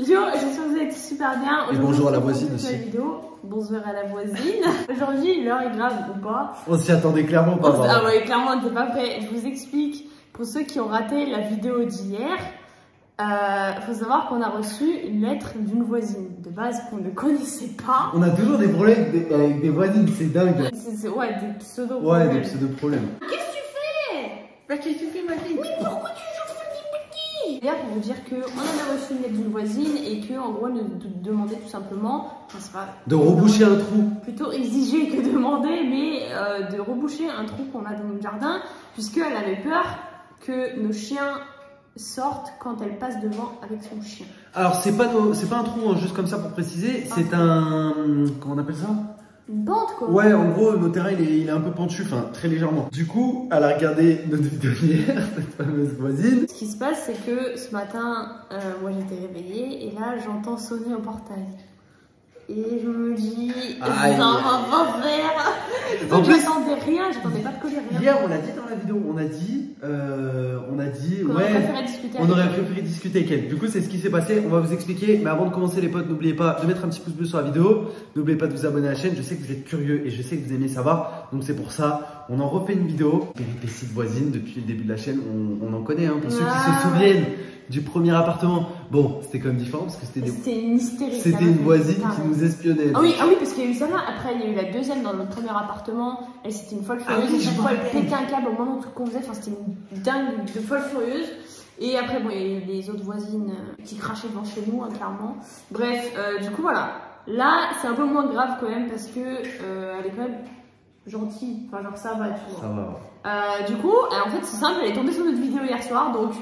studio, j'espère que vous allez super bien. Et bonjour à la voisine aussi. Bonjour à la voisine. Aujourd'hui, l'heure est grave ou pas? On s'y attendait clairement pas. Ah ouais, clairement, on n'était pas prêt. Je vous explique, pour ceux qui ont raté la vidéo d'hier, faut savoir qu'on a reçu une lettre d'une voisine de base qu'on ne connaissait pas. On a toujours des problèmes avec des voisines, c'est dingue. Ouais, des pseudo-problèmes. Ouais, des pseudo-problèmes. Qu'est-ce que tu fais? Bah, qu'est-ce que tu fais, ma fille? Mais pourquoi tu joues petit? Hier, pour vous dire qu'on avait reçu une lettre d'une voisine et qu'en gros, elle nous demandait tout simplement, enfin, c'est pas de reboucher un trou. Plutôt exiger que demander, mais de reboucher un trou qu'on a dans notre jardin, puisqu'elle avait peur que nos chiens sortent quand elle passe devant avec son chien. Alors, c'est pas un trou, hein, juste comme ça pour préciser, c'est un. Comment on appelle ça? Une pente, quoi. Ouais, en gros, notre terrain, il est un peu pentu, enfin, très légèrement. Du coup, elle a regardé notre vidéo hier, cette fameuse voisine. Ce qui se passe, c'est que ce matin, moi j'étais réveillée, et là, j'entends sonner au portail. Et je me dis, ça va pas faire. Donc, j'attendais rien, j'attendais pas de coller rien. Hier, on l'a dit dans la vidéo, on a dit, on aurait préféré discuter avec elle. Du coup, c'est ce qui s'est passé. On va vous expliquer. Mais avant de commencer, les potes, n'oubliez pas de mettre un petit pouce bleu sur la vidéo. N'oubliez pas de vous abonner à la chaîne. Je sais que vous êtes curieux et je sais que vous aimez savoir. Donc, c'est pour ça, on en refait une vidéo. Péripéties de voisine depuis le début de la chaîne. On en connaît, hein, pour ceux qui se souviennent du premier appartement. Bon, c'était quand même différent parce que c'était une hystérie. C'était une voisine qui nous espionnait. Ah oui, parce qu'il y a eu ça là. Après, il y a eu la deuxième dans notre premier appartement. Elle, c'était une folle furieuse. Chaque fois, elle pétait un câble au moment où qu'on faisait. Enfin, c'était une dingue de folle furieuse. Et après, bon, il y a eu les autres voisines qui crachaient devant chez nous, hein, clairement. Bref, du coup, voilà. Là, c'est un peu moins grave quand même parce que elle est quand même gentille. Enfin, genre, ça va, tu vois. Ça va. Du coup, en fait, c'est simple. Elle est tombée sur notre vidéo hier soir, donc.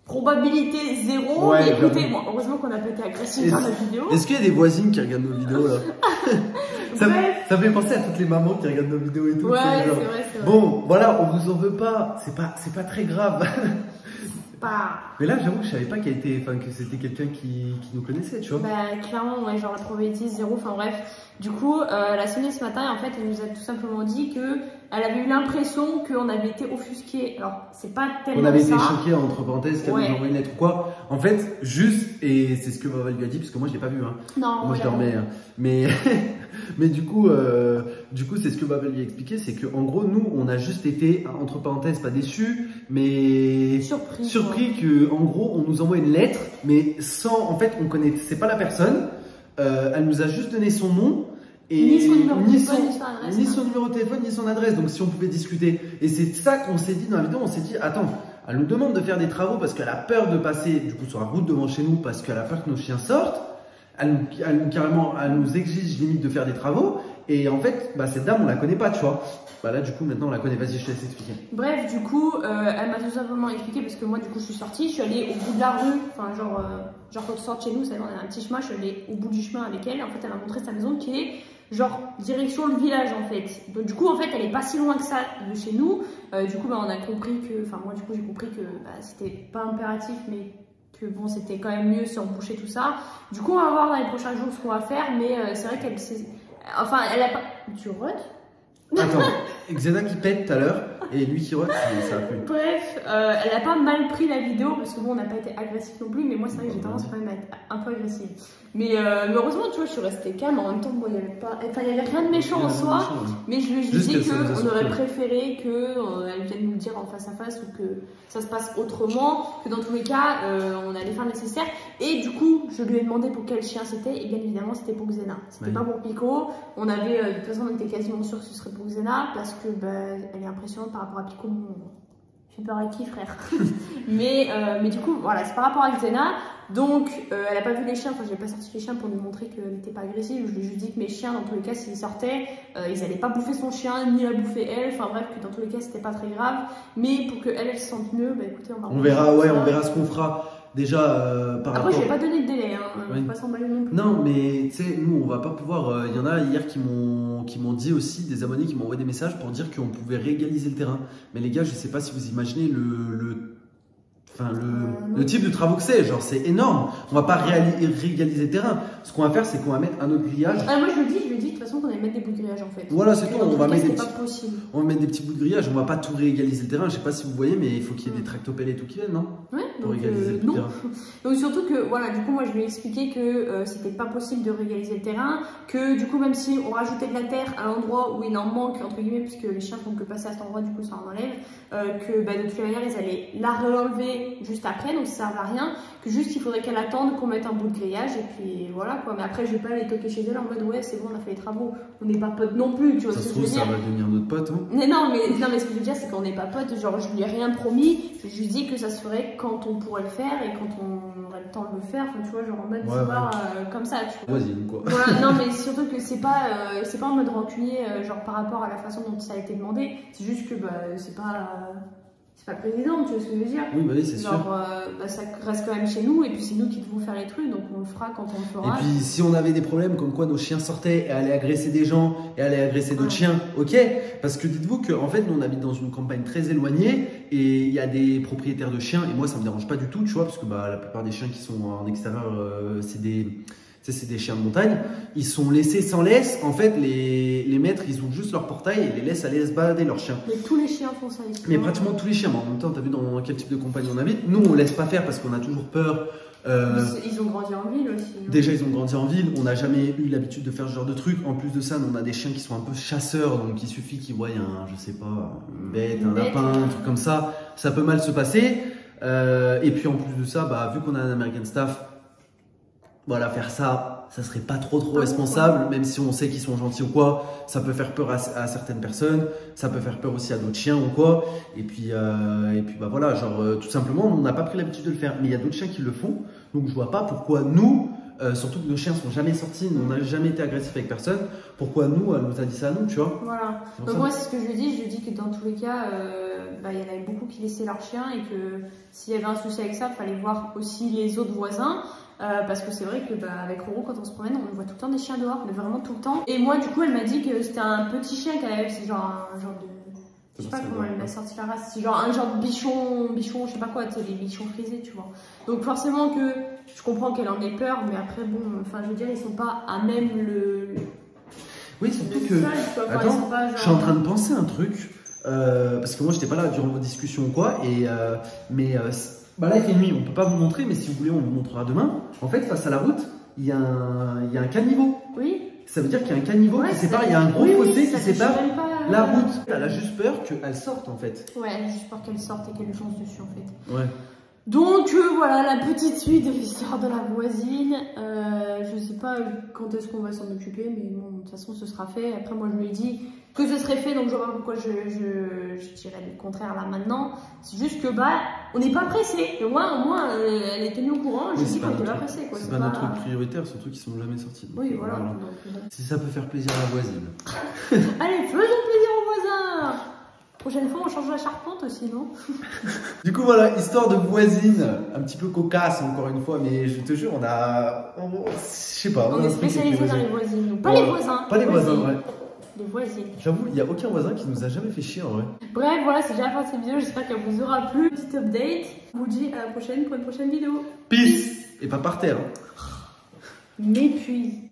Probabilité 0, ouais, mais écoutez, bon, heureusement qu'on n'a pas été agressif dans la vidéo. Est-ce qu'il y a des voisines qui regardent nos vidéos là? ça fait penser à toutes les mamans qui regardent nos vidéos et tout. Ouais, c'est vrai. Bon, voilà, on vous en veut pas, c'est pas très grave. Mais là, j'avoue que je savais pas que c'était quelqu'un qui nous connaissait, tu vois. Bah, clairement, ouais, genre la probabilité 0, enfin bref. Du coup, elle a sonné ce matin et en fait, elle nous a tout simplement dit que elle avait eu l'impression qu'on avait été offusqué. Alors, c'est pas tellement ça. On avait été choqué, entre parenthèses, qu'elle nous envoyait une lettre ou quoi. En fait, juste, et c'est ce que Maval lui a dit, parce que moi, je l'ai pas vu, hein. Non, moi, je dormais. Hein. Mais du coup, c'est ce que Maval lui a expliqué, c'est que en gros, nous, on a juste été, entre parenthèses, pas déçus, mais surpris que, en gros, on nous envoie une lettre, mais sans, en fait, on connaissait pas la personne. Elle nous a juste donné son nom et ni son numéro de téléphone, ni son adresse. Donc si on pouvait discuter. Et c'est ça qu'on s'est dit dans la vidéo. On s'est dit, attends, elle nous demande de faire des travaux parce qu'elle a peur de passer du coup sur la route devant chez nous parce qu'elle a peur que nos chiens sortent. Elle nous exige limite de faire des travaux. Et en fait, cette dame, on la connaît pas, tu vois. Là, du coup, maintenant, on la connaît. Vas-y, je te laisse expliquer. Bref, du coup, elle m'a tout simplement expliqué parce que moi, du coup, je suis sortie. Je suis allée au bout de la rue. Enfin, genre quand tu sors de chez nous, ça, on a un petit chemin. Je suis allée au bout du chemin avec elle. En fait, elle m'a montré sa maison qui est genre direction le village, en fait. Donc, du coup, en fait, elle est pas si loin que ça de chez nous. Du coup, on a compris que... Enfin, moi, du coup, j'ai compris que c'était pas impératif, mais... que bon, c'était quand même mieux si on bouchait tout ça. Du coup, on va voir dans les prochains jours ce qu'on va faire, mais c'est vrai qu'elle s'est... Enfin, elle a pas... Tu rotes? Attends, Xena qui pète tout à l'heure et lui qui rote, ça a plu. Bref, elle a pas mal pris la vidéo parce que bon, on n'a pas été agressif non plus, mais moi c'est vrai que j'ai tendance quand même à être un peu agressive. Mais heureusement, tu vois, je suis restée calme. En même temps, bon, il y avait rien de méchant en soi, mais je lui ai dit qu'on aurait préféré qu'elle vienne nous le dire en face à face ou que ça se passe autrement, que dans tous les cas, on allait faire le nécessaire. Et du coup, je lui ai demandé pour quel chien c'était, et bien évidemment, c'était pour Xena. C'était pas pour Pico. On avait, de toute façon, on était quasiment sûr que ce serait pour Xena parce que elle est impressionnante par rapport à Pico. J'ai peur à qui, frère? mais du coup, voilà, c'est par rapport à Xena. Donc, elle a pas vu les chiens. Enfin, j'ai pas sorti les chiens pour lui montrer qu'elle n'était pas agressive. Je lui ai juste dit que mes chiens, dans tous les cas, s'ils sortaient, ils allaient pas bouffer son chien, ni la bouffer elle. Enfin, bref, que dans tous les cas, c'était pas très grave. Mais pour qu'elle se sente mieux, écoutez, on verra ce qu'on fera. Déjà, par rapport... Après, je n'ai pas donné de délai, hein. Oui. Pas s'emballer non plus. Non, mais tu sais, nous, on va pas pouvoir. Il y en a hier qui m'ont dit aussi, des abonnés qui m'ont envoyé des messages pour dire qu'on pouvait réégaliser le terrain. Mais les gars, je sais pas si vous imaginez Enfin, le type de travaux que c'est, genre c'est énorme. On va pas réégaliser le terrain. Ce qu'on va faire, c'est qu'on va mettre un autre grillage. Ah, moi je le dis de toute façon qu'on allait mettre des bouts de grillage en fait. Voilà, c'est tout. On va mettre des petits bouts de grillage. On va pas tout réégaliser le terrain. Je sais pas si vous voyez, mais il faut qu'il y ait des tractopelles et tout qui viennent, non? Ouais, pour régaliser le terrain. Donc surtout que, voilà, du coup, moi je lui ai expliqué que c'était pas possible de régaliser le terrain, que du coup, même si on rajoutait de la terre à l'endroit où il en manque, entre guillemets, puisque les chiens font que passer à cet endroit, du coup ça en enlève, que bah, de toute manière ils allaient la réenlever juste après, donc ça ne sert à rien, que juste il faudrait qu'elle attende qu'on mette un bout de grillage et puis voilà quoi. Mais après, je vais pas aller toquer chez elle en mode ouais, c'est bon, on a fait les travaux, on n'est pas potes non plus, tu vois ce que je veux dire. Ça va devenir notre pote, hein. Mais non, mais ce que je veux dire, c'est qu'on n'est pas potes, genre je lui ai rien promis, je lui dis que ça se ferait quand on pourrait le faire et quand on aurait le temps de le faire, enfin, tu vois, genre en mode c'est pas comme ça, tu vois. Voisine quoi. Voilà, non, mais surtout que c'est pas en mode rancunier, genre par rapport à la façon dont ça a été demandé, c'est juste que bah, c'est pas le président, tu vois ce que je veux dire. Oui, bah oui, c'est sûr. Bah, ça reste quand même chez nous, et puis c'est nous qui devons faire les trucs, donc on le fera quand on le fera. Et puis si on avait des problèmes comme quoi nos chiens sortaient et allaient agresser des gens et allaient agresser d'autres chiens, ok. Parce que dites-vous qu'en fait, nous on habite dans une campagne très éloignée et il y a des propriétaires de chiens, et moi ça me dérange pas du tout, tu vois, parce que bah, la plupart des chiens qui sont en extérieur, c'est des chiens de montagne, ils sont laissés sans laisse. En fait, les maîtres, ils ouvrent juste leur portail et les laissent aller se balader leurs chiens. Mais tous les chiens font ça ici. Mais pratiquement tous les chiens. Mais en même temps, tu as vu dans quel type de compagnie on habite. Nous, on laisse pas faire parce qu'on a toujours peur. Ils ont grandi en ville aussi. Déjà, ils ont grandi en ville. On n'a jamais eu l'habitude de faire ce genre de truc. En plus de ça, nous, on a des chiens qui sont un peu chasseurs. Donc, il suffit qu'ils voient je sais pas, une bête, un lapin, un truc comme ça. Ça peut mal se passer. Et puis, en plus de ça, bah, vu qu'on a un American Staff, voilà, faire ça serait pas trop responsable, même si on sait qu'ils sont gentils ou quoi. Ça peut faire peur à certaines personnes, ça peut faire peur aussi à d'autres chiens ou quoi. Et puis bah voilà, genre tout simplement, on n'a pas pris l'habitude de le faire. Mais il y a d'autres chiens qui le font, donc je vois pas pourquoi nous, surtout que nos chiens sont jamais sortis, on n'a jamais été agressifs avec personne, pourquoi nous, elle nous a dit ça à nous, tu vois. Voilà. Donc moi, c'est ce que je lui dis. Je lui dis que dans tous les cas, bah, y en avait beaucoup qui laissaient leurs chiens et que s'il y avait un souci avec ça, il fallait voir aussi les autres voisins. Parce que c'est vrai que bah, avec Roro, quand on se promène, on voit tout le temps des chiens dehors, mais vraiment tout le temps. Et moi, du coup, elle m'a dit que c'était un petit chien qu'elle avait, c'est genre un genre de. Je sais pas comment elle m'a sorti la race, c'est genre un genre de bichon, je sais pas quoi, tu sais, les bichons frisés, tu vois. Donc forcément que je comprends qu'elle en ait peur, mais après, bon, enfin, je veux dire, ils sont pas à même le. Oui, surtout que. Attends, je suis en train de penser un truc, parce que moi, j'étais pas là durant vos discussions ou quoi, bah là il fait nuit, on peut pas vous montrer, mais si vous voulez on vous montrera demain. En fait, face à la route, il y a un caniveau. Oui. Ça veut dire qu'il y a un caniveau qui sépare, il y a un gros fossé qui sépare la route. Elle a juste peur qu'elle sorte en fait. Ouais, elle a juste peur qu'elle sorte et qu'elle lui fonce dessus en fait. Ouais. Donc voilà la petite suite de l'histoire de la voisine. Je sais pas quand est-ce qu'on va s'en occuper, mais bon, de toute façon ce sera fait. Après moi je lui ai dit que ce serait fait, donc je vois pas pourquoi je dirais le contraire là maintenant. C'est juste que bah on n'est pas pressé. Et moi au moins elle est tenue au courant. Je dis qu'on était pas pressé quoi. C'est pas notre truc prioritaire, surtout qu'ils sont jamais sortis. Oui voilà. Si ça peut faire plaisir à la voisine. Allez, faisons plaisir aux voisins. Prochaine fois, on change la charpente aussi, non? Du coup, voilà, histoire de voisine, un petit peu cocasse encore une fois, mais je te jure, je sais pas. On est spécialisé dans les voisines, nous. Pas les voisins. Pas les voisins, ouais. Les voisines. J'avoue, il n'y a aucun voisin qui nous a jamais fait chier en vrai. Bref, voilà, c'est déjà la fin de cette vidéo. J'espère qu'elle vous aura plu. Petite update. On vous dit à la prochaine pour une prochaine vidéo. Peace! Et pas par terre. M'épuise.